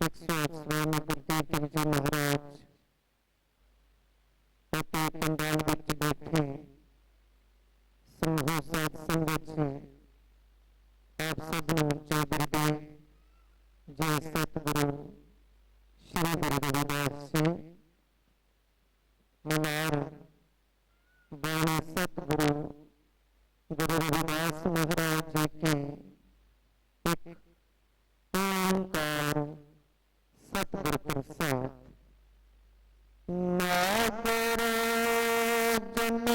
108 स्वामी गुरदीप जी महाराज ਅਤੇ ਪੰਡਾਲ ਵਿੱਚ ਬੈਠੇ ਸਮੂਹ ਸਾਧ ਸੰਗਤ ਜੀ, ਆਪ ਸਭ ਨੂੰ ਚੌਧਰੀ ਜੈ ਸਤਿਗੁਰੂ ਸ਼੍ਰੀ ਗੁਰੂ ਰਵਿਦਾਸ ਜੀ ਮਨਾਰ ਬਾਣੀ सतगुरु गुरु रविदास महाराज जी की एक ओंकार सतगुरु प्रसाद। नागर जन्म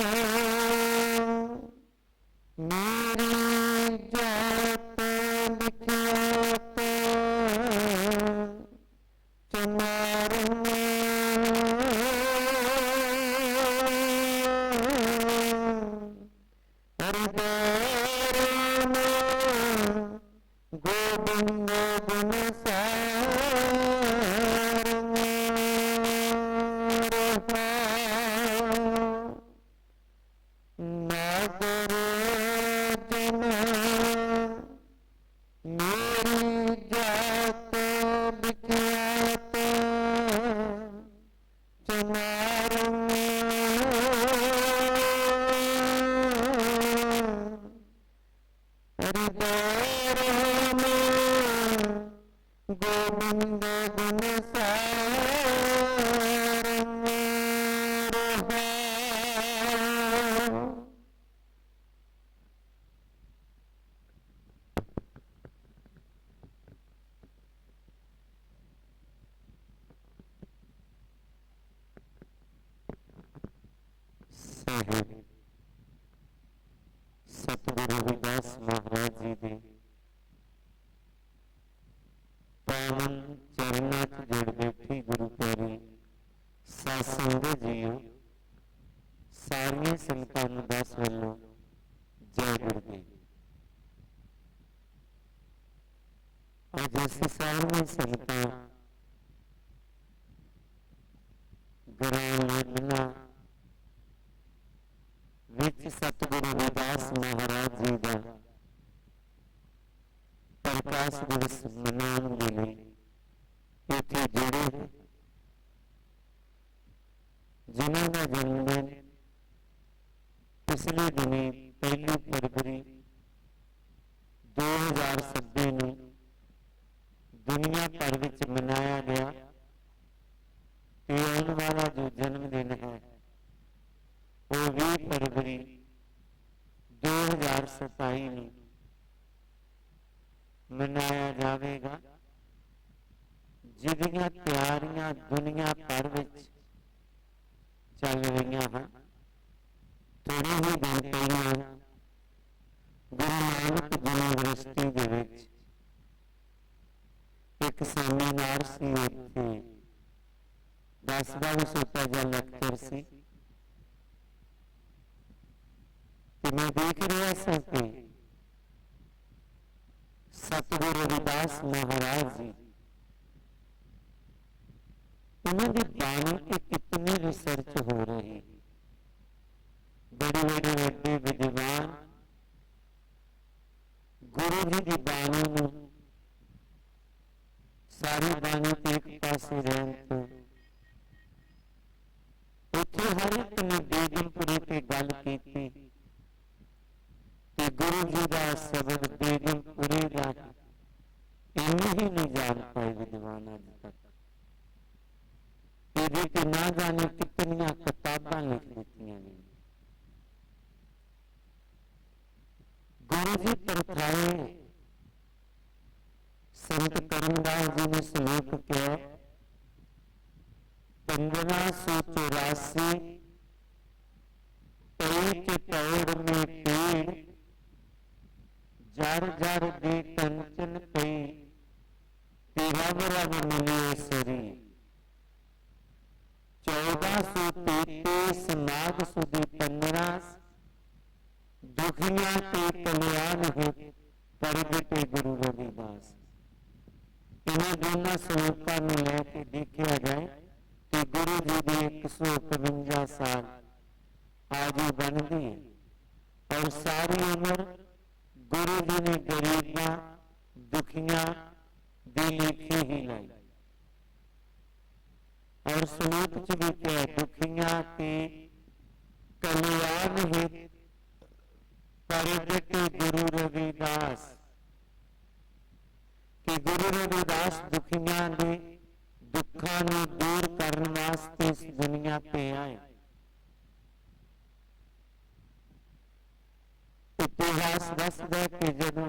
मेरी जात लिखियत चमारन गोविंद गुण नागर जन मेरी जात विख्यात चमारन गोविंद गुण सतगुरु रविदास महाराज जी ने पावन चरणों च जुड़ बैठी गुरु प्यारी साध संगत जीओ, सारिया संगतां नूं दस वल्लों जय गुरुदेव। अज असीं सारियां संगतां ग्रां विच सतगुरु रविदास महाराज जी का प्रकाश दिवस मनाने के लिए इत्थे जुड़े, जिन्हों का जन्मदिन पिछले दिनी 1 फरवरी 2026 में दुनिया भर में मनाया गया। आने वाला जो जन्मदिन है वो 20 फरवरी 2027 में मनाया जाएगा, जिहदियां तैयारियां दुनिया भर में चल रही हैं। थोड़ी ही दिन पहले गुरु नानक यूनिवर्सिटी दे विच एक सैमीनार सी, उत्थे 10वां छोटा जिहा लैक्चर सी ते मैं देख रहा सा कि सतगुरु रविदास महाराज जी उन्होंने बाणी की कितनी रिसर्च हो रही, बड़े बड़े वड्डे विद्वान गुरु जी की बाणी में सारी बाणी के एक पासे रहन तो उत्थे हर एक ने बेगमपुरी ते गल कीती ते गुरु जी का शब्द बेगमपुरी का इन्हें ही नहीं जान पाए विद्वान अज तक। ये ना जाने कितनियां किताबां लिख दित्तियां ने। गुरु जी परथाए संत करमदास जी ने श्लोक किया, 1584 एक पौड़ में पेड़ जर जर दे कंचन पई रब रब मिलिए सरी। 1433 माघ सुदी 15 दुखिया के कल्याण हित प्रगटे गुरु रविदास। इन्हें दोनों श्लोकों में लेके देखा जाए तो गुरु जी की 151 साल आयु बनती है और सारी उम्र गुरु जी ने गरीबा दुखिया दी लेखी ही लाई। और श्लोक च भी क्या, दुखियां के कल्याण हित प्रगट गुरु रविदास, कि गुरु रविदास दुखियां दे दुखों को दूर करने वास्ते इस दुनिया पे आए। इतिहास दसदा कि जब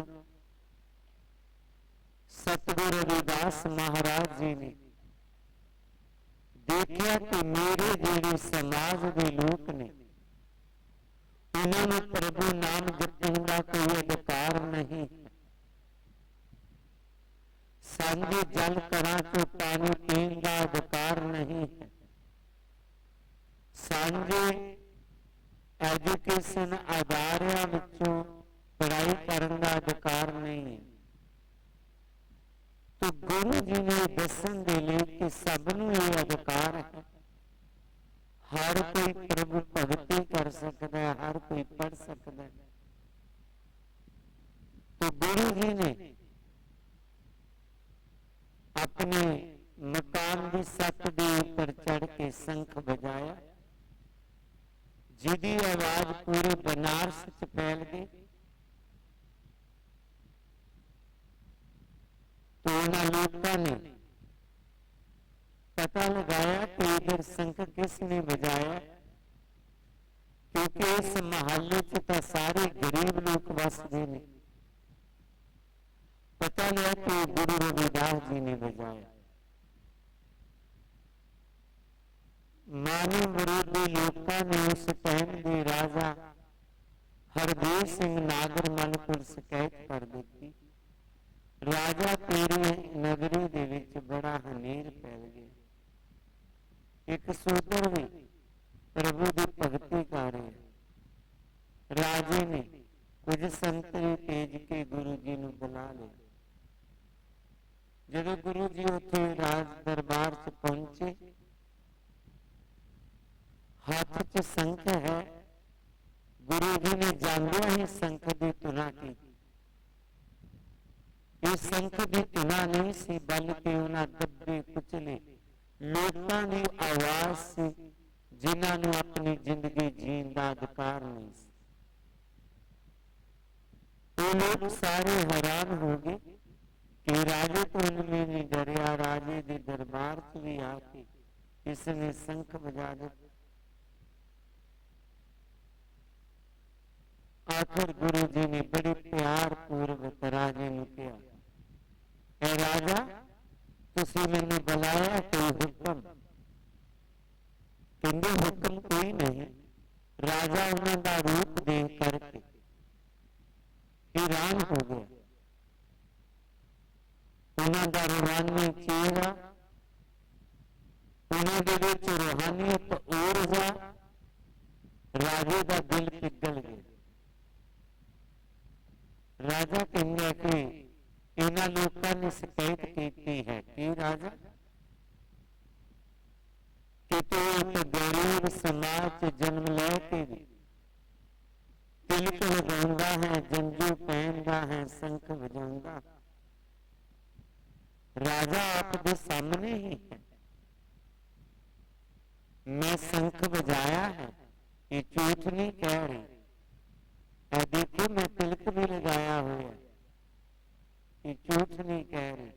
सतगुरु रविदास महाराज जी ने देखा कि मेरे जेड़े समाज के लोग ने उन्होंने प्रभु नाम जपने का कोई अधिकार नहीं, सांझे जल करा तो पानी पीने का अधिकार नहीं है, सांझे एजुकेशन आधारिया विचों पढ़ाई करने का अधिकार नहीं है। तो गुरु जी ने दसन दे लिए कि सबनों ये अधिकार है, हर कोई प्रभु भगती कर सकता है, हर कोई पढ़ सकता है। तो गुरु जी ने अपने मकान की छत के ऊपर चढ़ के शंख बजाया, जिहदी आवाज पूरे बनारस च फैल गई। तो उन्होंने लोगों ने पता लगाया कि इधर शंख किसने बजाया, क्योंकि इस महल्ले च तो सारे गरीब लोग वसते हैं। पता लगा कि गुरु रविदास जी ने बजाया। मानव विरोधी लोगों ने उस टाइम के राजा हरदेव सिंह नागरमल को शिकायत कर दी, राजा तेरी नगरी दे विच बड़ा हनेर फैल गया, एक सूत्र भी प्रभु की भगती कर रहे। राजे ने कुछ संतरी भेज के गुरु जी को बुला लिया। जब गुरु जी उत्थे राज दरबार च पहुंचे, हाथ च शंख है, गुरु जी ने जांदिया ही शंख की तुना की। ये शंख की तुना नहीं सी, बल्कि उन्हें दबे कुचले लोगों की आवाज सी, जिन्होंने अपनी जिंदगी जीने का अधिकार नहीं सी। वो लोग सारे हैरान हो गए कि राजे तो उनमें नहीं डरिया, राजे के दरबार च भी आके इसने शंख बजा दिया। आखिर गुरु जी ने बड़े प्यार पूर्वक राजे ने कहा, ऐ राजा तुसी मैंने बुलाया, कोई हुक्म? कहते हुक्म कोई नहीं। राजा उन्होंने रूप देख करके हैरान हो गया। उन्होंने रूहानी चेहरा, उन्होंने रूहानियत ऊर्जा, राजे का दिल पिघल गया। राजा कहंदा कि इन्हां लोगों ने शिकायत की है कि राजा कि तू एक गरीब समाज जन्म लेके भी तिलक बजाता है, जंजू पहनता है, शंख बजाता। राजा आपके सामने ही है, मैं शंख बजाया है, ये झूठ नहीं कह रही। देखो मैं तिलक भी लगाया हुआ है, ये झूठ नहीं कह रही।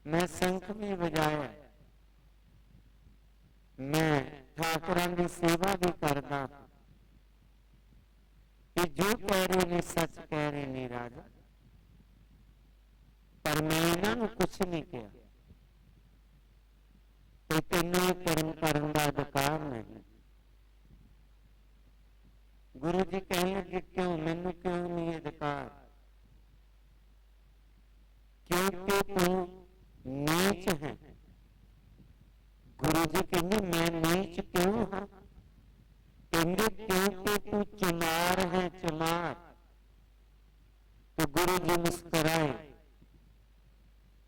मैं शंख भी बजाया, मैं ठाकुरां की सेवा भी करता। ये जो कह रहे ने सच कह रहे ने राजा, पर मैं इन्हों कुछ नहीं किया। तो तेनों कर्म करने का अधिकार नहीं। गुरु जी कहने लगे क्यों, मैनू क्यों नहीं अधिकार? क्योंकि तू नीच है। गुरु जी कहते मैं नीच क्यों हाँ? कहते क्योंकि तू चमार है, चमार। तो गुरु जी मुस्कुराए,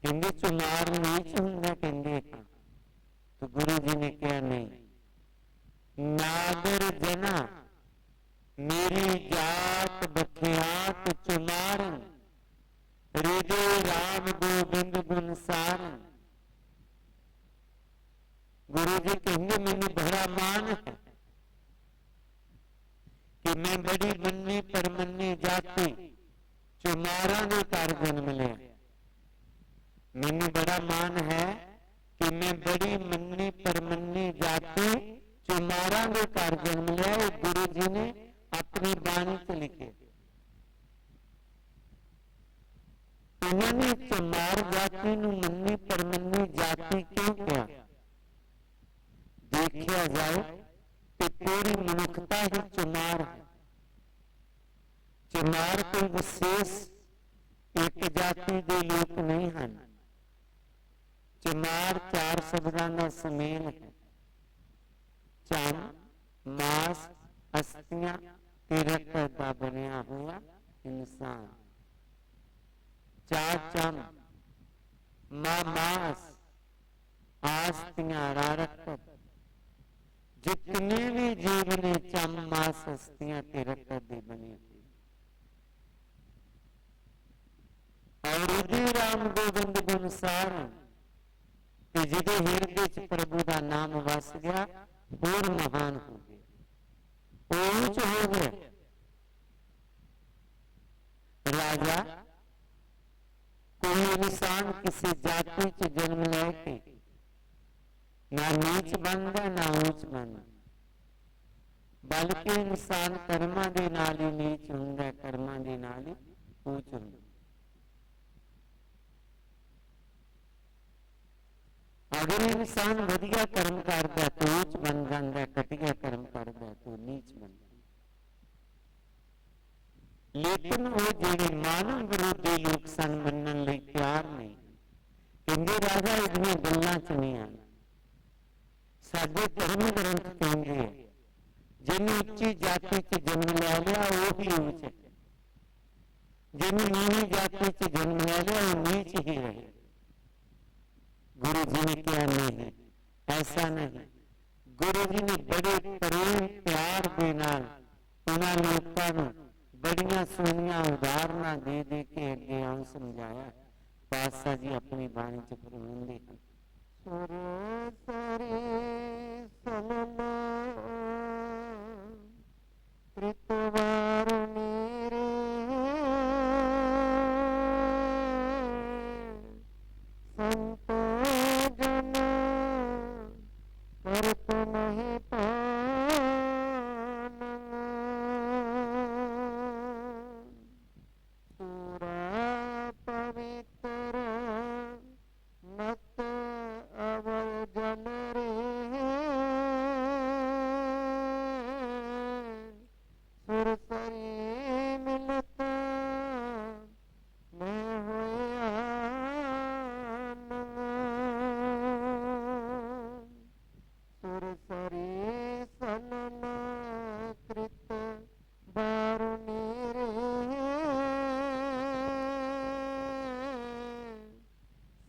कहते चमार नीच होंगे? कहते हाँ। तो गुरु जी ने कहा नहीं, नागर जना मेरी जात बख्यात चुमारन, हृदय राम गोविंद गुण सारन। गुरु जी कहेंगे मैंने बड़ा मान है कि मैं बड़ी मन्नी परमन्नी जाति चुमारा ने घर जन्म लिया। मैंने बड़ा मान है कि मैं बड़ी मन्नी परमन्नी जाति चुमारा ने घर जन्म लिया। गुरु जी ने अपनी बाणी से लिखे। उन्होंने चमार जाति नूं मन्नी परमन्नी जाति क्यों किया? देखा जाए तो पूरी मनुखता ही चमार है। चमार कोई विशेष एक जाति के लोग नहीं हैं। चमार चार शब्दों का सुमेल है। चम, मास, अस्थियां, तीरथ का बनया हुआ इंसान। चार चम, मास, आस्तियां, रारकत, जितने भी जीव ने चम, मास, अस्थियां, तीरथ दे बने। और उदय राम गोविंद गुण सार जिदे हिरदे च प्रभु का नाम वस गया, और महान हो गया, ऊंच हो गया। राजा कोई इंसान किसी जाति च जन्म लेके ना नीच बनता ना ऊंच बनता, बल्कि इंसान कर्मा दे नाल ही नीच हुंदा, कर्मा दे नाल ही ऊंच हुंदा। अगर इंसान वधिया कर्म करता तो ऊंच बन जाता, घटिया कर्म करता तो नीच बनता। लेकिन वो जेडे मानव विरोधी लोग सन मनन लई तैयार नहीं। कहंदे राजा इहदियां गल्लां च नहीं आना। साडे धर्म ग्रंथ कहंदे है जिन्हें उच्ची जाति च जन्म लै लिया वो ही ऊंच है, जिन्हें नीवी जाति च जन्म लै लिया वो नीच ही रहे। गुरु जी ने क्या नहीं, ऐसा नहीं। गुरु जी ने बड़े प्रेम प्यार के नाल उन्हां लोकां नूं बड़ियां सोहणियां उदाहरणा दे दे के अगे आउं समझाया। पातशाह जी अपनी बाणी च फरमांदे हैं, सुर सरी सनमा कृतवारुणी रे संत जन करत नहीं पान। सूरा पवित्र मत अवय जन रे सुरसरी मिलत मैं होया सुरसरी सनमा कृत बारुणी रे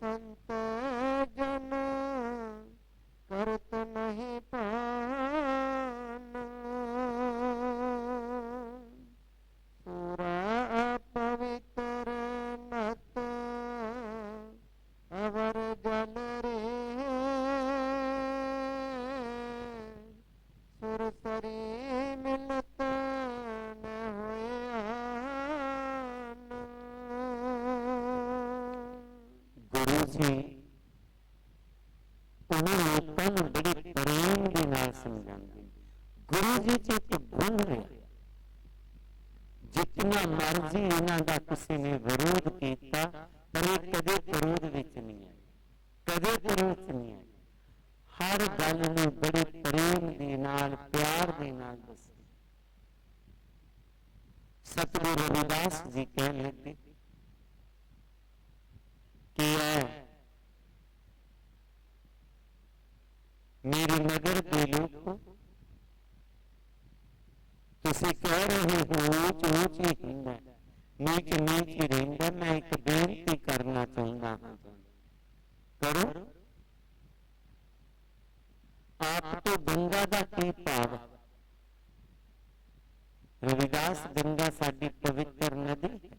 संत जन करत नहीं पान। सूरा पवित्र मत अवर जन रे सुरसरी मिलत न होयान। गुरु जी उन्हें लोगों को बड़े प्रेम के नाल समझाते। गुरु जी च एक गुण है, जितना मर्जी इन्हां दा किसी ने विरोध किया पर ये कदे विरोध विच नहीं है, कदे विरोध नहीं है। हर गल नूं बड़े प्रेम दे नाल प्यार दे नाल दस्से। सतगुरु रविदास जी कह लगे कि मेरे नगर के लोग तुसी कह रहे हो ऊंच ऊंच ही हिंदा, नीच नीच ही रहिंदा। मैं एक बेनती करना चाहता हूं, करो। आप तो गंगा का की भाव? रविदास गंगा साडी पवित्र नदी है,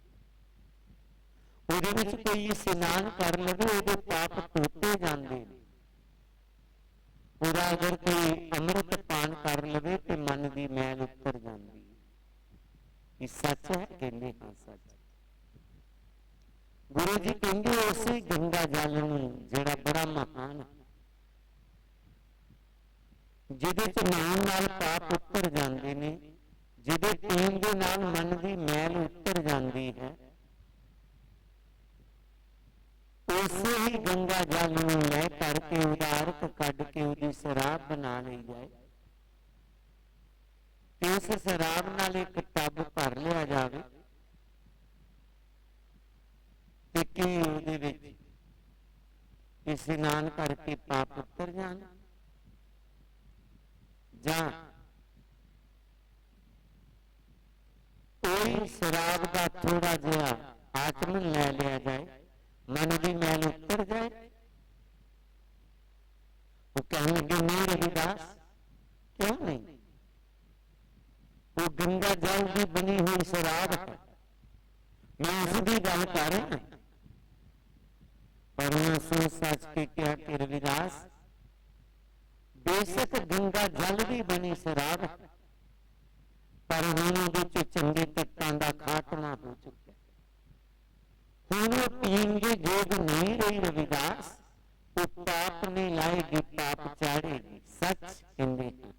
ਉਹਦੇ ਵਿੱਚ ਕੋਈ ਇਸ਼ਨਾਨ कर लवे ਉਹਦੇ पाप धोते जाते हैं। पूरा अगर कोई अमृत पान कर लवे तो मन की मैल उतर जाती है। सच है कहते हाँ सच। गुरु जी कहते उसे गंगा जल जिहड़ा बड़ा महान है, जिहदे च नाम नाल पाप उतर जाते ने, जिहदे पीण दे नाल मन की मैल उतर जाती है, उसे ही गंगा जल लै करके उदारक कढ़ के उसकी शराब बना ली जाए, तो उस शराब नाल एक टब भर लिया जाए कि उसदे विच इशनान करके पाप उतर जान, जां कोई शराब का थोड़ा जिहा आचमन लै लिया जाए, मन की मैल उतर जाए। वो कहने लगे नहीं रविदास, क्यों नहीं, वो गंगा जल की बनी हुई शराब है, मैं उसकी गल कर रहा। पर मैं सोच सच के क्या कि रविदास बेशक गंगा जल की बनी शराब है, पर हुण उहदे चंगे तत्तां दा खात्मा हो चुका, हुण वो पीण दे योग नहीं रही रविदास, वो पाप नहीं लाएगी पाप चाड़ेगी। सच कहते हैं,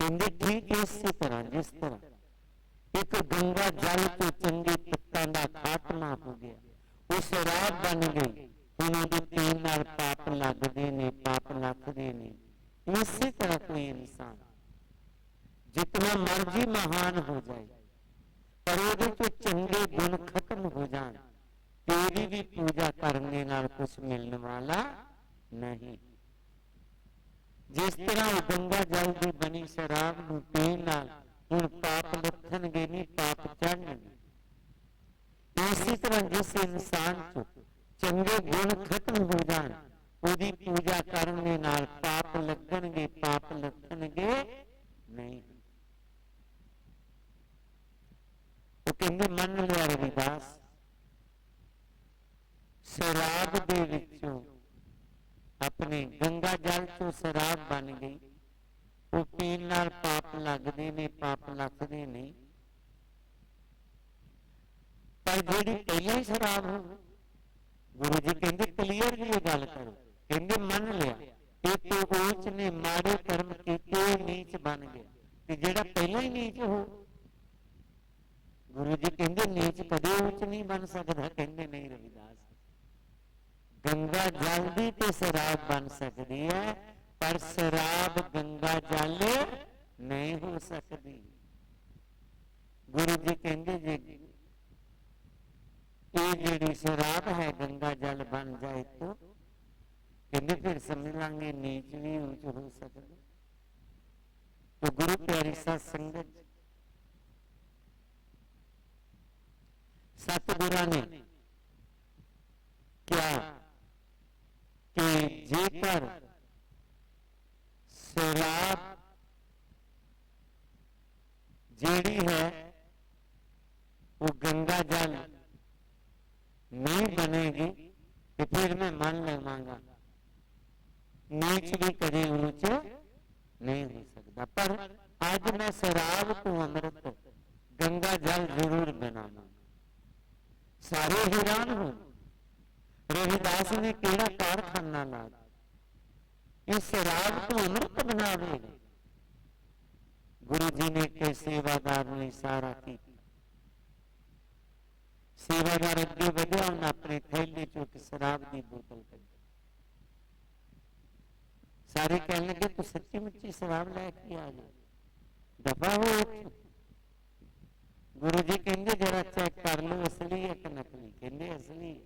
कहते ठीक इसी तरह जिस तरह एक गंगा जल तो चंगे तत्तां दा खात्मा हो गया, वो शराब बन गई, हुण उहदे पीण नाल पाप लगदे ने, पाप लथदे ने। इसी तरह कोई इंसान जितना मर्जी महान हो जाए, पर वो तो चंगे गुण खत्म हो जाए, तेरी भी पूजा करने नाल कुछ मिलने वाला नहीं। जिस तरह गंगा जल की बनी शराब नूं पीण नाल हुण पाप लथणगे नहीं, पाप चढ़णगे। इसी तरह जिस इंसान को चंगे गुण खत्म हो जाए, उसकी पूजा करने नाल पाप लगणगे, पाप लथणगे नहीं। वो कहते मन लिया रविदास, शराब दे विचों अपने गंगा जल तो शराब बन गई, वो पीण नाल पाप लगदे ने, पाप लथदे नहीं। पर जिहड़ी पहले ही शराब हो, गुरु जी कहते क्लीयर जी गल करो, कहते मन लिया एक तो ऊच ने माड़े कर्म कीते नीच बन गया, ते जिहड़ा पहले ही नीच हो, गुरु जी कहते नीच कदे ऊच नहीं बन सकता। कहते नहीं रविदास, गंगा जल दी ते शराब बन सकती है, पर शराब गंगा जल नहीं हो सकती। गुरु जी कहते जी ये जी शराब है गंगा जल बन जाए तो कहते फिर समझ लांगे नीच भी ऊंच हो सकता। तो गुरु प्यारी साध संगत, सतगुरु ने क्या कि जेकर शराब जेड़ी है वो गंगा जल नहीं बनेगी, तो फिर मैं मान लवांगा नीच भी कभी ऊंच नहीं हो सकता। पर आज मैं शराब को अमृत गंगा जल जरूर बनाऊंगा। सारे हैरान हो, रविदास ने केड़ा कारखाना ला इस शराब को अमृत बनावेगा। गुरु जी ने के सेवादार ने इशारा किया, सेवादार अगे बढ़िया, उन्हें अपने थैले चो शराब की बोतल कही। सारे कहने लगे तू सच्ची मुच्ची शराब लैके आ गया, दफा हो इत्थों। गुरु जी कहते जरा चेक कर लो असली है कि नकली। कहते असली है,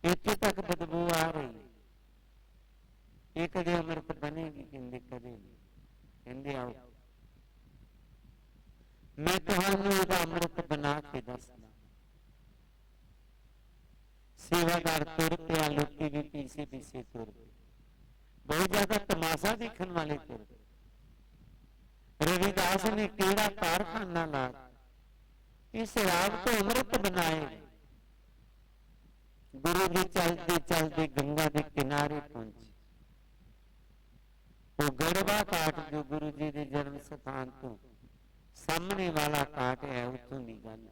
इत्थे तक बदबू आ रही, ये कदे अमृत बनेगी? कहते कदे नहीं। कहते आओ मैं तुहानू इहदा अमृत बना के दसदा। सेवादार तुर पिया, लोग भी पीछे पीछे तुर पे, बहुत ज्यादा तमाशा देखने वाले तुर पे। रविदास ने केड़ा कारखाना ला इस शराब को अमृत बनाए। गुरु जी चलते चलते गंगा के किनारे पहुंचे, वो गढ़वा घाट जो गुरु जी के जन्म स्थान तो सामने वाला घाट है, उतों की गल।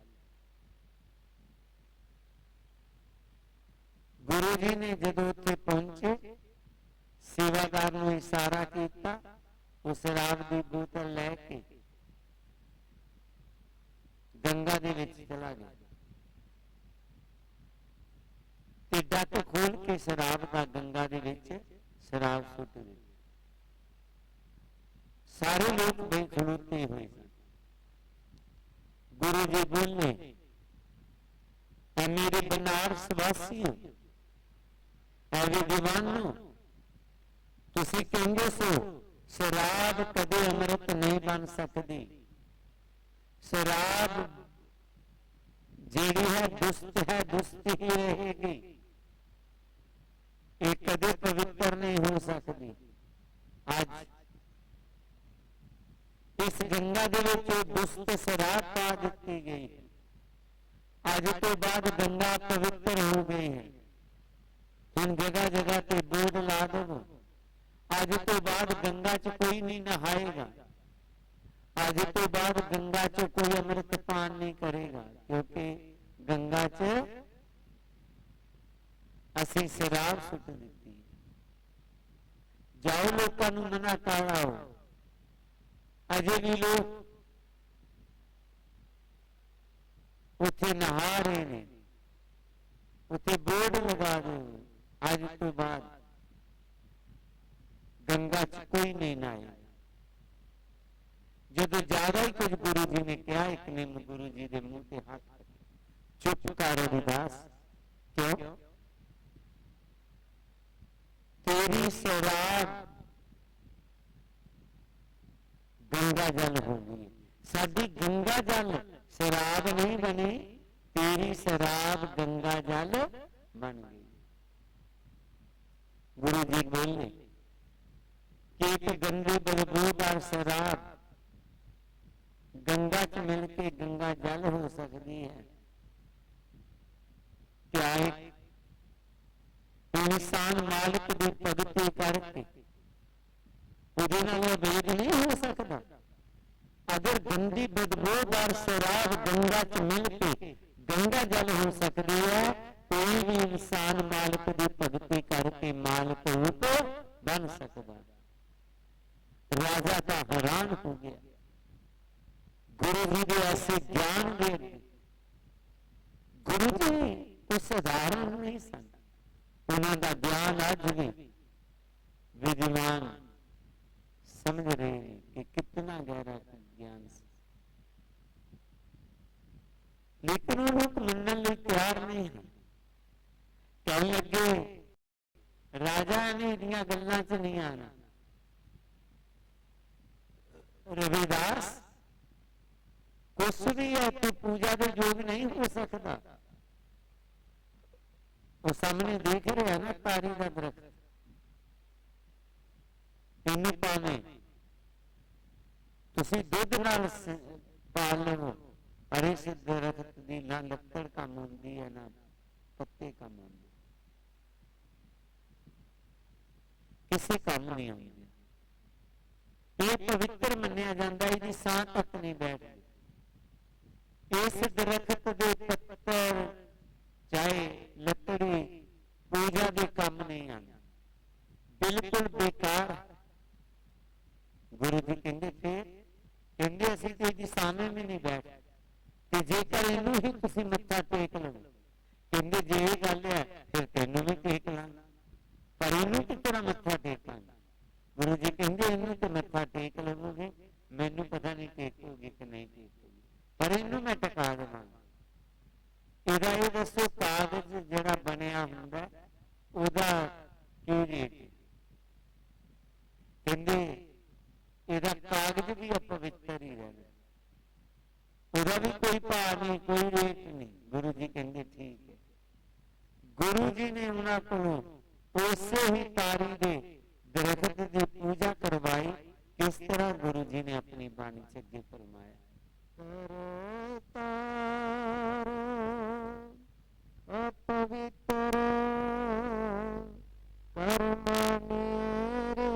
गुरु जी ने जदों उत्थे पहुंचे, सेवादार नूं इशारा किया, उस शराब की बोतल लैके गंगा दे विच चला गया ते डक खोल के शराब का गंगा दे विच शराब सुट दी। सारे लोग बेखड़ोते हुए सन। गुरु जी बोले, मेरे बनारस वासियों, ऐवे दीवानों, तुसी कहंदे सो शराब कदे अमृत नहीं बन सकती। शराब जिहड़ी है दुष्ट है, दुष्ट ही रहेगी, ये कदे पवित्र नहीं हो सकती। आज इस गंगा दे विच दुष्ट शराब पा दी गई है। आज तो बाद गंगा पवित्र हो गई है। हुण जगह जगह पे बोर्ड ला दो, आज तो बाद गंगा च कोई नहीं नहाएगा, आज तो बाद गंगा च कोई अमृत पान नहीं करेगा, क्योंकि गंगा च असी शराब सुट दी। जाओ लोगों को मना कर आओ, अजे भी लोग उत्थे नहा रहे ने, उत्थे बोर्ड लगा दो, आज तो बाद गंगा च कोई नहीं नहाएगा। जो ज्यादा ही कुछ गुरु जी ने कहा, एक ने गुरु जी के मुंह से हाथ चुप कर रविदास, क्यों? तेरी शराब गंगा जल होगी, साडी गंगा जल शराब नहीं बनी, तेरी शराब गंगा जल बन गई। गुरु जी बोले कि एक गंदी बदबूदार शराब गंगा च मिलके गंगा जल हो सकती है, क्या एक इंसान मालिक की भगती करके उहदे नाल वेद नहीं हो सकता। अगर गंदी बदबूदार शराब गंगा च मिलके गंगा जल हो सकती है, कोई भी इंसान मालिक की भगती करके मालिक रूप बन सकता। राजा का हैरान हो गया, गुरु जी के ऐसे ज्ञान दे। गुरु जी कोई साधारण नहीं सन, उन्होंने ज्ञान अज भी विद्वान समझ रहे हैं कि कितना गहरा ज्ञान से, लेकिन वो लोग मनने लिए तैयार नहीं है। कह लगे राजा ने इन्दियां गल्लां च नहीं आना। रविदास कुछ भी है तो पूजा के योग नहीं हो सकता। वो सामने देख रहे हैं ना तारी का दरख्त, इन्नी पावे तुसी दुध नाल पाल लो, पर इस दरख्त की ना लकड़ काम आती है ना पत्ते काम आते, किसी काम नहीं आती। ये पवित्र मन्निया जाता है, इसकी साह तक नहीं बैठती। इस दरख्त के पत्तर चाहे लकड़ी पूजा के काम नहीं आना, बिल्कुल बेकार। गुरु जी कहते थे, कहते असी तो इसकी सामने में नहीं बैठ, जेकर इनू ही तुसी मत्था टेक लो, कहते जे ये गल है फिर तेनों भी टेक लाना, पर इनू कि तेरा मत्था टेक लाना। गुरु जी कहते इनू तो मत्था टेक लवोगे, मैनू पता नहीं टेकोगे कि नहीं टेकोगे, पर इनू मैं टका देवांगा। ਇਹਦਾ ਇਹ ਦੱਸੋ ਕਾਗਜ਼ ਜਿਹੜਾ ਬਣਿਆ ਹੁੰਦਾ ਉਹਦਾ ਕੀ ਰੇਟ ਹੈ? ਕਹਿੰਦੇ ਇਹਦਾ ਕਾਗਜ਼ ਵੀ ਅਪਵਿੱਤਰ ਹੀ ਰਹਿਣਾ, ਉਹਦਾ ਵੀ ਕੋਈ ਭਾਅ ਨਹੀਂ, ਕੋਈ ਰੇਟ ਨਹੀਂ। ਗੁਰੂ ਜੀ ਕਹਿੰਦੇ ਠੀਕ ਹੈ। ਗੁਰੂ ਜੀ ਨੇ ਉਹਨਾਂ ਕੋਲੋਂ ਉਸੇ ਹੀ ਤਾਰੀ ਦੇ ਦਰਖਤ ਦੀ ਪੂਜਾ ਕਰਵਾਈ। ਇਸ ਤਰ੍ਹਾਂ ਗੁਰੂ ਜੀ ਨੇ ਆਪਣੀ ਬਾਣੀ ਚ ਅੱਗੇ ਫਰਮਾਇਆ, अपवित्र कर्म मेरे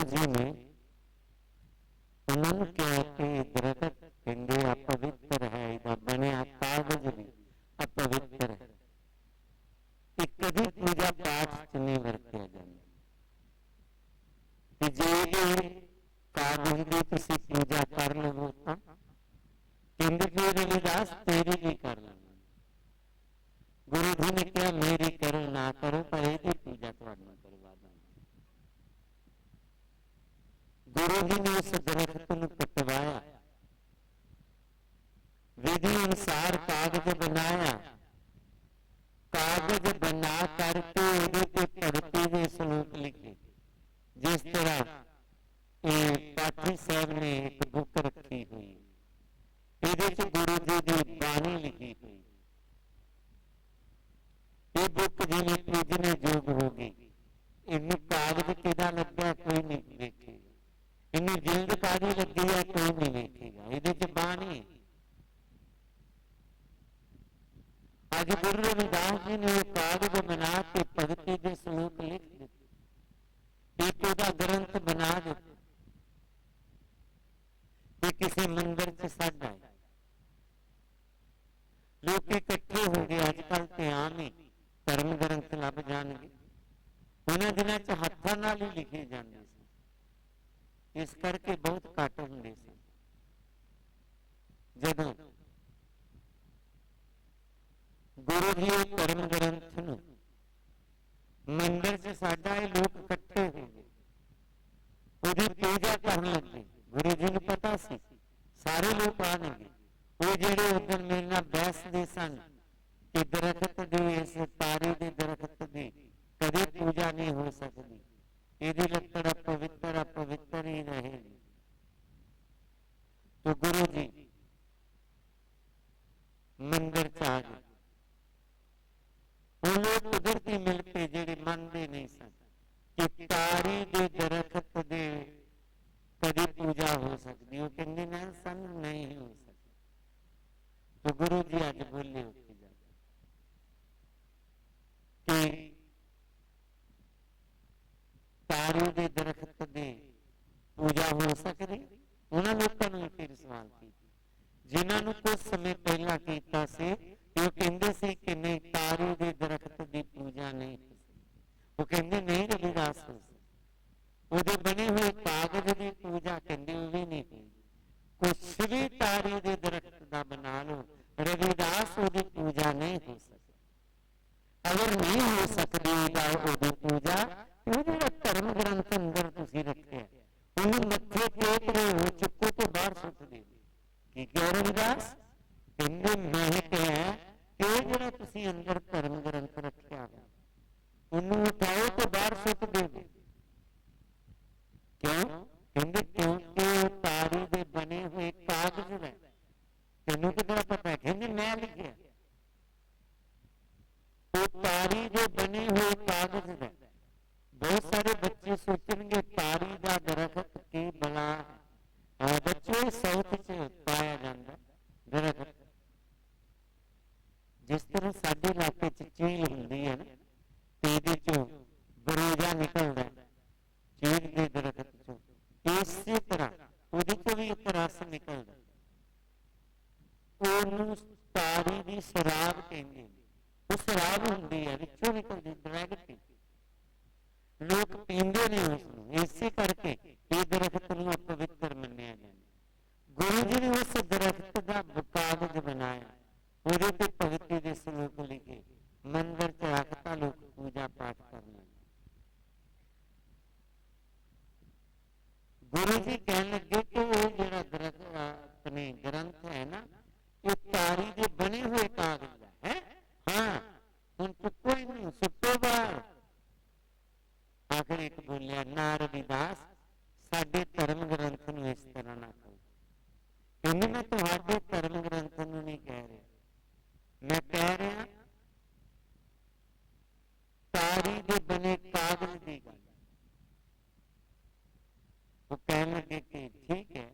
जी ने उन्होंने क्या कि दरखत कहते अपवित्र है, इहदा बनिया कागज भी अपवित्र है, एक कभी पूजा पाठ च नहीं वरतिया जाता। जे कागज की तुसी पूजा कर लवो तो कहते फिर रविदास तेरी भी कर लो। गुरु जी ने कहा मेरी करो ना करो पर यही पूजा तुहानू करवा दूंगा। गुरु जी ने उस दरख्त को कटवाया, विधि अनुसार कागज बनाया, कागज बना करके भगती के श्लोक लिखे। जिस तरह पाठी साहब ने एक बुक रखी हुई, गुरु जी की बाणी लिखी हुई। ये बुक जिन्हें पूजने जोग होगी, इन कागज किदा लग्या कोई नहीं देखेगा, इन जिल्द कादी लगी है कोई नहीं देखेगा, ये बाणी। आज गुरु रविदास जी ने कागज बना के भगती के श्लोक लिख दिते, एक ग्रंथ बना दिता। किसी मंदिर से साढ़ा लोग इकट्ठे हो गए, अजकल तो आम ही धर्म ग्रंथ लभ जाएंगे, उन्होंने दिनों च हाथों नाल ही लिखे जाते, इस करके बहुत घट होंगे सन। जदों गुरु जी धर्म ग्रंथ मंदिर से साडा लोग इकट्ठे हो गए, उसकी पूजा करने लगे। गुरु जी को पता सी सारे लोग आएंगे, वो जेडे उधर मेरे नाल बैसदे सन कि दरखत दी, इस तारी के दरखत की कभी पूजा नहीं हो सकती, यदि लकड़ अपवित्र अपवित्र ही रहेगी। तो गुरु जी मंदिर च आ गए। वो लोग कुदरती मिल पे जेडे मानते नहीं सन कि तारी के दरखत दे कभी पूजा हो सकती, वो कहते ना सन नहीं हो सकती। तो गुरु जी अज बोले उत्थे जाके कि तारी के दरखत दे पूजा हो सकती। उन्होंने लोगों ने फिर सवाल किया, जिन्होंने कुछ समय पहला किया से वो कहते सी कि नहीं तारी के दरखत की पूजा नहीं हो सकती। वो कहते नहीं रविदास हो सकती, वो बने हुए कागज की पूजा कहते वो भी नहीं हुई। कुछ भी तारी के दरख्त का बना लो, रविदास वो पूजा नहीं हो सकती। अगर नहीं हो सकती वो पूजा, वो जो धर्म ग्रंथ अंदर तुसी रखे उन्हें मत्थे टेक रहे हो, चुप्पो तो बाहर सुट दे कि क्यों रविदास कहते मैं कहा कि जो तुसी अंदर धर्म ग्रंथ रखा उन्हें उठाओ तो बाहर सुट दे। क्यों कहते क्योंकि तारी के बने हुए कागज है, तेनों कितना पता है? कहते मैं लिखा। तो तारी जो बने हुए कागज है, बहुत सारे बच्चे सोचेंगे तारी का दरखत की बला बच्चों साउथ च पाया जाता दरखत। जिस तरह साडे इलाके चील होंगी है ना, तो बरोजा निकलता चील के दरखत चो, इसी तरह वो भी एक रस निकलता, तारी की शराब कहते हैं। वो शराब होंगी है विचों निकलती डायरेक्ट, लोग पींदे नहीं उसको, इसी करके ये दरखत को अपवित्र मन्या जाता। गुरु जी ने उस दरखत का कागज बनाया, पूरे पे भगती के श्लोक लिखे, मंदिर च रखता, लोग पूजा पाठ करना। गुरु जी कहने लगे कि वो जो अपने ग्रंथ है ना, ये तारी के बने हुए कागज है। हाँ हम चुप्पो ही नहीं सुटो बाहर। आखिर एक बोलिया ना रविदास साडे धर्म ग्रंथ नूं इस तरह ना कहो। कहने मैं तुहाडे धर्म ग्रंथ नूं नहीं कह रहा, मैं कह रहा तारी के बने कागज की गल। वो कहने लगे कि ठीक है,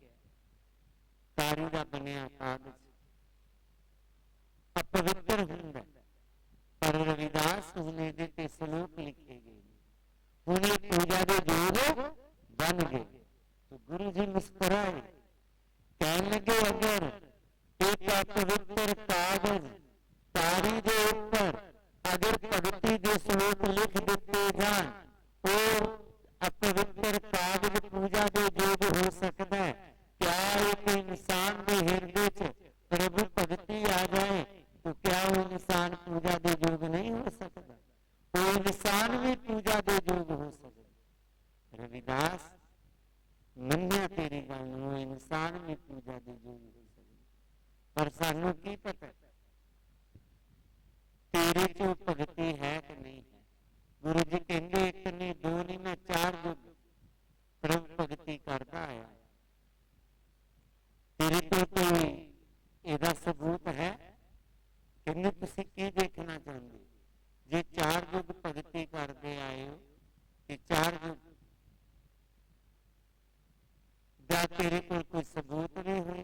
तारी का बनया कागज अपवित्र होंगे, पर रविदास उन्हें श्लोक लिखे गए, उन्हें पूजा के योग बन पवित्र कागज पूजा के योग हो सकता है? क्या एक इंसान के हृदय च प्रभु भगती आ जाए तो क्या वो इंसान पूजा के योग नहीं हो सकता? वो इंसान भी पूजा के योग हो सकता। रविदास मन्या तेरी गल, वो इंसान भी पूजा के योग हो सकता, पर सानू की पता तेरे च भगती है कि नहीं है। गुरु जी कहते एक नहीं दो नहीं मैं 4 युग प्रभु भगती करता आया। तेरे को कोई ਇਹਦਾ सबूत है? कहने तुसी की देखना चाहते जे 4 युग भगती करते आए हो कि 4 युग दा तेरे को कोई सबूत नहीं हुए?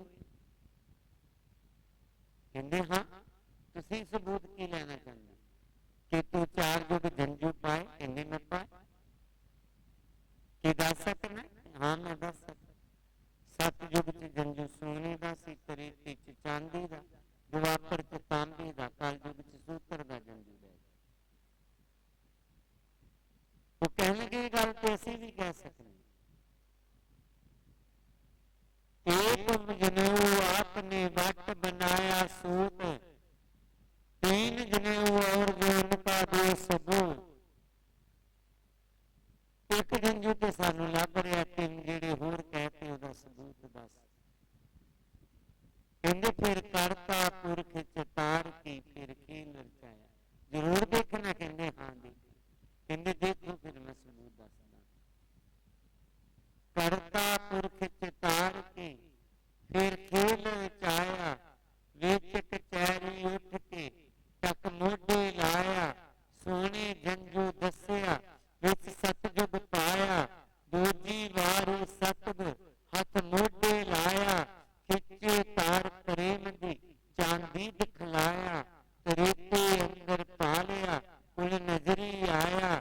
कहते हाँ, तुसी सबूत की लेना चाहते कि तू 4 युग जंजू पाए? कहने मैं पाए कि दस सकना? हाँ मैं दस सकता। 7 युग च जंजू सोने का सी, त्रेती च चांदी का, द्वापर च तांबे का, कल युग च सूतर का जंजू है। वो कहने की गल तो असी भी कह सकते। एक जनेऊ आपने वट बनाया सूत, 3 जनेऊ और जो उनका दो सबूत। एक जंजू तो सानू लग रहा, 3 जेड़े होर कहते ओदा सबूत दस। कहते फिर करता पुरख चतार की फिर खेल रचाया। जरूर देखना? कहते हाँ देखो। कहते देखो फिर मैं सबूत दसदा। करता पुरख चतार की फिर खेल रचाया, वेचक चैरी उठ के तक मोढे लाया, सोने जंजू दसिया विच सतजुग पाया, दूजी वार सतग हथ मोढे लाया, खिचे तार प्रेम दी चांदी दिखलाया, तरेते अंदर पा लिया कुल नजरी आया,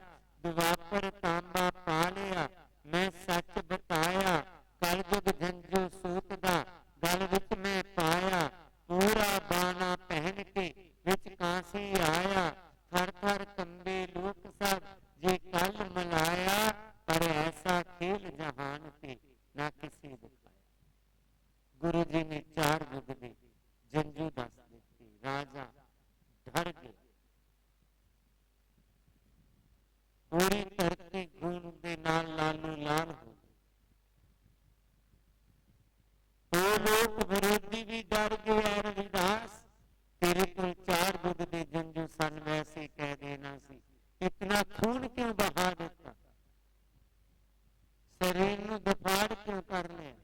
दुआपर तांबा पा लिया मैं सच बताया, कल जुग जंजू सूत दा गल विच मैं पाया, पूरा बाना पहन के विच कांसी आया, थर थर कंबे लोक सब जे कल मलाया, पर ऐसा खेल जहान पे ना किसी दिखाया। गुरु जी ने 4 युग में जंजू दस दिते। राजा डर गए। पूरी धरती खून के नाल लालो लाल हो। तो लोग विरोधी भी डर गए। रविदास तेरे को 4 युग के जंजू सन, वैसे कह देना सी, इतना खून क्यों बहा देता? शरीर में दफाड़ क्यों कर लिया?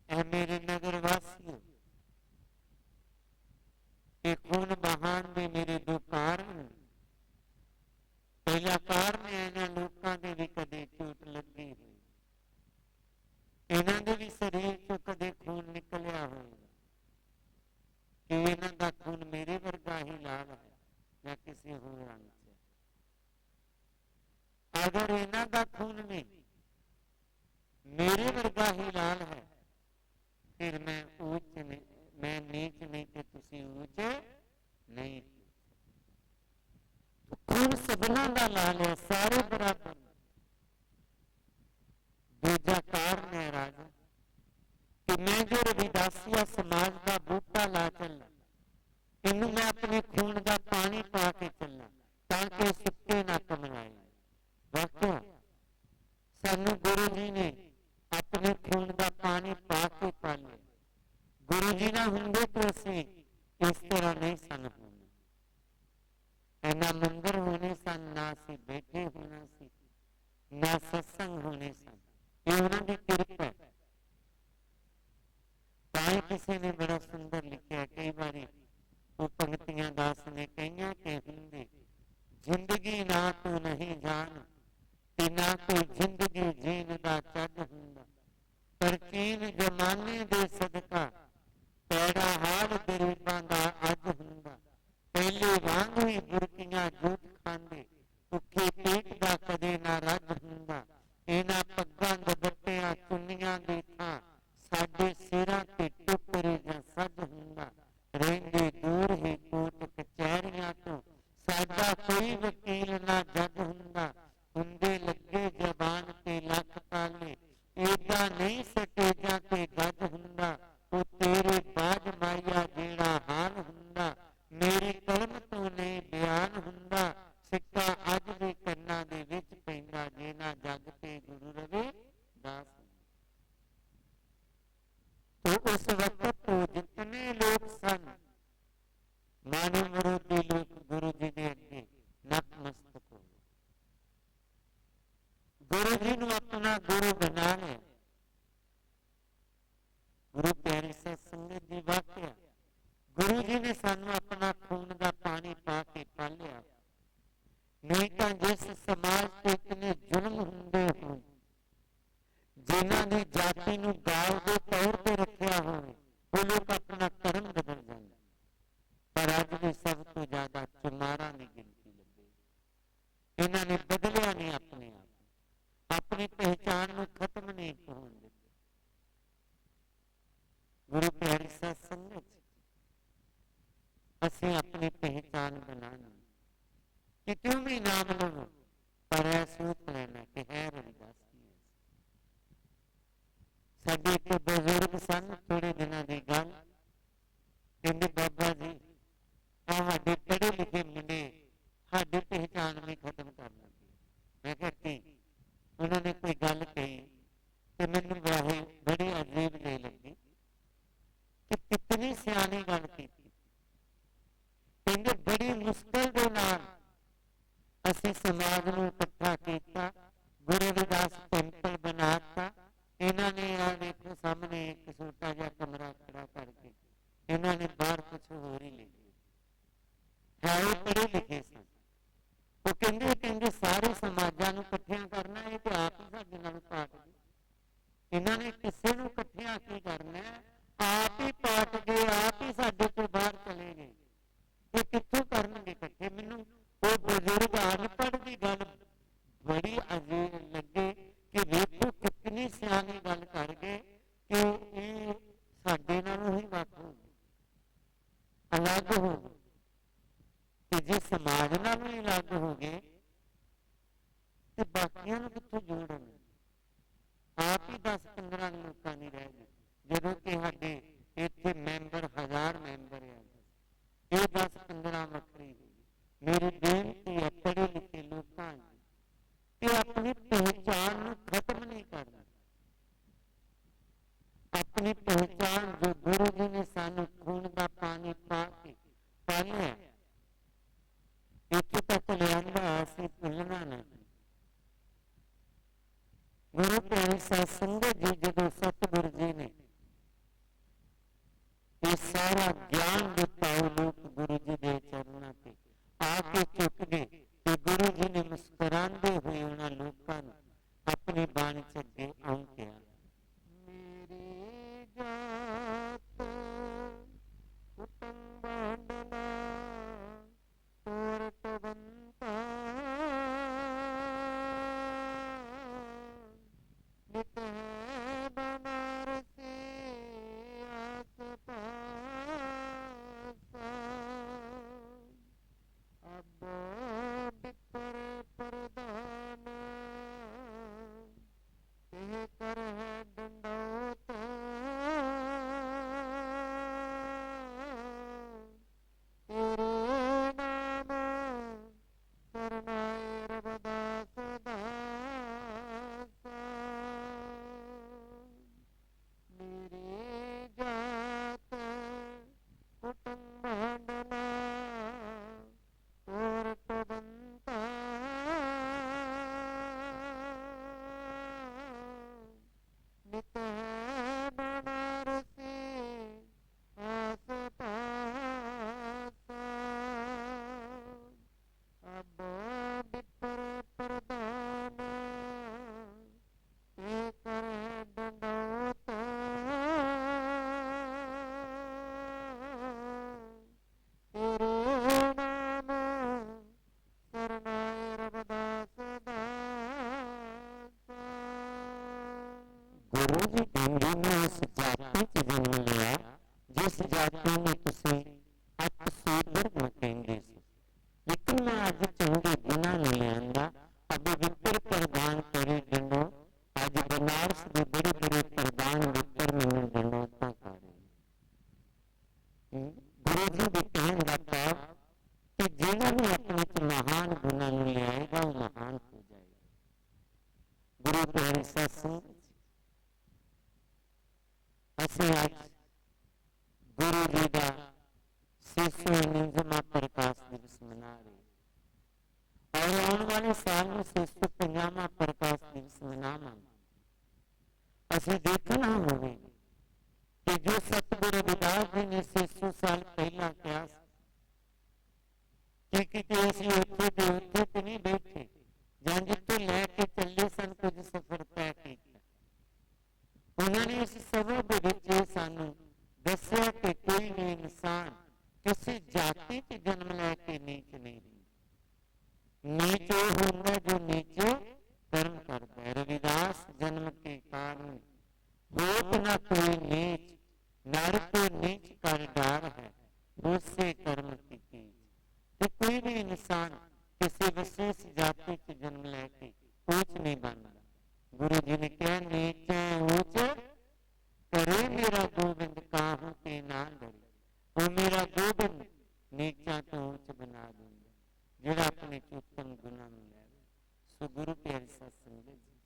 ऐ मेरे नगर वासियों, ये खून बहान दे मेरे 2 कारण। पहला कारण इन्होंने लोगों के भी कदे चोट लगी हुई, इन्हों के भी शरीर चो कदे खून निकलिया होगा कि इन्हों का खून मेरे वर्गा ही लाल है या किसी होर रंग से। अगर इन्हों का खून भी मेरे वर्गा ही लाल है, फिर मैं ऊंच नहीं, मैं नीच नहीं कि तुसी ऊंच नहीं। तो खून सबना का लाल है, सारे बराबर। दूजा कारण है राजा कि मैं जो रविदासिया समाज का बूटा ला चलना, इनू मैं अपने खून का पानी पा के चलना ताकि सुक्के ना कमलाए। वाकया सानू गुरु जी ने अपने खून का पानी पा के पाले। गुरु जी ना होंगे तो असी इस तरह नहीं सन होना, ना मंदिर होने सन, ना असी बैठे होना सी, ना सत्संग होने सन। ये उन्होंने कृपा है। ताई किसी ने बड़ा सुंदर लिखा, कई बारी वो पंक्तियां दास ने कही कि होंगे जिंदगी ना तू नहीं जान ते ना कोई जिंदगी जीन का चज हुंदा, पर चीन जमाने दे सदका पैड़ा हाल गरीबां दा अज हुंदा, पहले वांग ही बुरकियां झूठ खांदे भुखे पेट दा कदे ना रज हुंदा, इन्हां पग्गां दुपट्टियां चुन्नियां दी थां साडे सिरां ते टोकरे जां सज हुंदा, रहिंदे दूर ही कोट कचहरियां तो साडा कोई वकील ना जज हुंदा, जादा जेना जग पे गुरु रवि दास। तो उस वक्त तो जितने लोग सन मानो मुरुदी लोग गुरु जी ने अगे नतमस्तक हो गुरु जी ने अपना गुरु बना लिया। गुरु प्यारी साध संगत जी वाकया गुरु जी ने सानू अपना खून का पानी पा के पालिया। नहीं तो जिस समाज के इतने जुल्म होंगे हो जिन्हों ने जाति नूं गाल के तौर पर रखा हो वो लोग अपना कर्म बदल जाए। पर अज भी सब तो ज्यादा चमारा ने गिनती लगे। इन्होंने बदलिया नहीं अपने आप अपनी पहचान को खत्म नहीं होने दिता। गुरु प्यारी साध संगत असीं अपनी पहचान बनानी कि क्यों भी नाम लो पर यह सोच लेना कि है रविदास साडे एक बुजुर्ग सन थोड़े दिनों की गल कहते बाबा जी साडे पढ़े लिखे मुंडे साडी पहचान में खत्म कर लगे। मैं कहती उन्होंने कोई गल कही तो मैनू वैसे बड़ी अजीब नहीं लगी कि कितनी सियानी गल की। कहते बड़ी मुश्किल के नाल असीं समाज नूं इकट्ठा किया गुरु रविदास टेंपल बनाता। इन्होंने आ देखो सामने एक छोटा जिहा कमरा खड़ा करके इन्होंने बाहर कुछ होर ही लिखा है। वो पढ़े लिखे सन वो कहते सारे समाजा नूं इकट्ठिया करना है तो आप ही साडे नाल पाट गए। इन्होंने किसी नूं इकट्ठिया की करना आप ही पाट गए आप ही साडे तो बाहर चले गए। ये कित्थों करनगे इकट्ठे। मैनूं वो बुजुर्ग अनपढ़ की गल बड़ी अजीब लगे कि वेखो कितनी सियानी गल कर गए कि ये साडे नालों ही वख हो गए अलग हो गए। कि जे समाज नालों ही अलग हो गए तो बाकियां नूं कित्थों जोड़न। आप ही 10-15 लोग नहीं रह गए जदों कि साडे इत्थे मैंबर 1000 मैंबर है। ये 10-15 वखरी मेरी बेनती है पढ़े लिखे लोगों कि अपनी पहचान को खत्म नहीं करना। अपनी पहचान जो गुरु जी ने सानू खून का पानी पा के पालिया इत्थे तक लिया असीं भुलना नहीं। गुरु प्यारी साध संगत जी जदों सतगुरु जी ने ये सारा ज्ञान दिता लोग गुरु जी के चरणों से आके चुक गए तो गुरु जी ने मुस्कुराते हुए उन्होंने लोगों अपनी बाणी च अगे आऊं कहा मेरी जात कुटुंबांडना तोरटवंता नित है बनारसी आस पासा अब बिपर प्रधान कह कर है दंडौत तेरे नाम शरणाए रविदास दासा मेरी जात कुटुंबांडना तोरटवंता नित है बनारसी आस पासा अब बिपर प्रधान एक है दंडौत तेरे नाम शरणाए रविदास दासा। गुरु जी कहते ने उस जाति च जन्म लिया जिस जाति में तुसी अत सूदर न कहते सी। लेकिन मैं अज चंगे गुना नहीं आंदा अभी विपर प्रदान करे गंडो अज बनारस के बड़े बड़े प्रदान विपर मैनू गंडोता कर गुरु जी के कहने का भाव कि जिन्होंने अपने च महान गुना लियाएगा वो महान हो जाएगा। गुरु प्यारी सत्संग असी आज गुरु जी का 649वां प्रकाश दिवस मना रहे और आने वाले साल में 650वां प्रकाश दिवस मनावांगे। असी देखना होवे कि जो सतगुरु रविदास जी ने 600 साल पहला कहा कि किते असी उत्थे दे उत्थे ते नहीं बैठे जां जिथे लैके चले सन कुछ सफर तय किया। उन्होंने इस सभा दे विच सानू दस्सिया कि कोई भी इंसान किसी जाति च जन्म लैके नीच नहीं रही। नीच वो होंदा जो नीच कर्म करता है। रविदास जन्म के कारण होत न कोई नीच, नर को नीच कर डार है, उससे कर्म की चीज। तो कोई भी इंसान किसी विशेष जाति से जन्म लेके ऊंच नहीं बनता। गुरु जी ने क्या नीच ऊंच करे मेरा गोविंद काहू के ना डरे। वो मेरा गोविंद नीचा तो ऊंच बना दूंगा जिहड़ा अपने उत्तम गुना मिले। सो गुरु प्यारी साध संगत जी,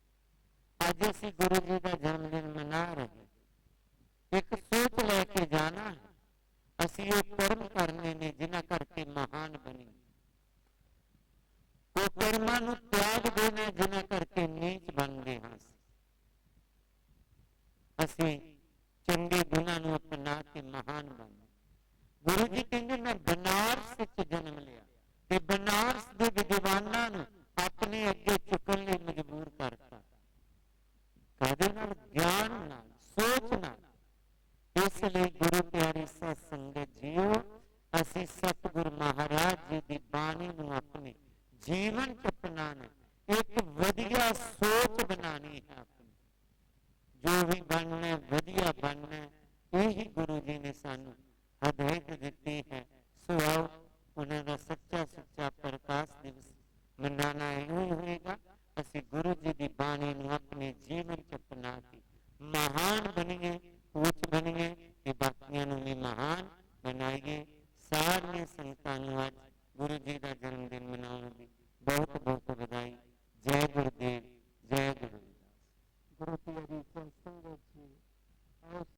अज असी गुरु जी का जन्मदिन मना रहे। एक सोच लेके जाना है, असी वो कर्म करने ने जिन्हां करके महान बने, वो कर्मां नूं त्याग देना जिन्हां करके नीच बनते हैं। असी चंगे गुणां नूं अपना के महान बन। गुरु जी कहते मैं बनारस च जन्म लिया ते बनारस के विद्वानां नूं अपने अगे चुकन लई मजबूर करता। कहदे नाल ज्ञान नाल सोच नाल। इसलिए गुरु प्यारी साध संगत जीओ, असी सतगुरु महाराज जी की बाणी नूं अपने जीवन च अपनाना, एक वधिया सोच बनानी है। अपनी जो भी बनना वधिया बनना, यही गुरु जी ने सानू हदायत दी है। सो आओ उन्होंने सच्चा सच्चा प्रकाश दिवस मनाना यही होएगा। असी गुरु जी की बाणी नूं अपने जीवन च अपना के महान बनिए, ऊंच बनिए ते बाकियां नूं भी महान बनाइए। सारियां संगतां नूं अज गुरु जी का जन्मदिन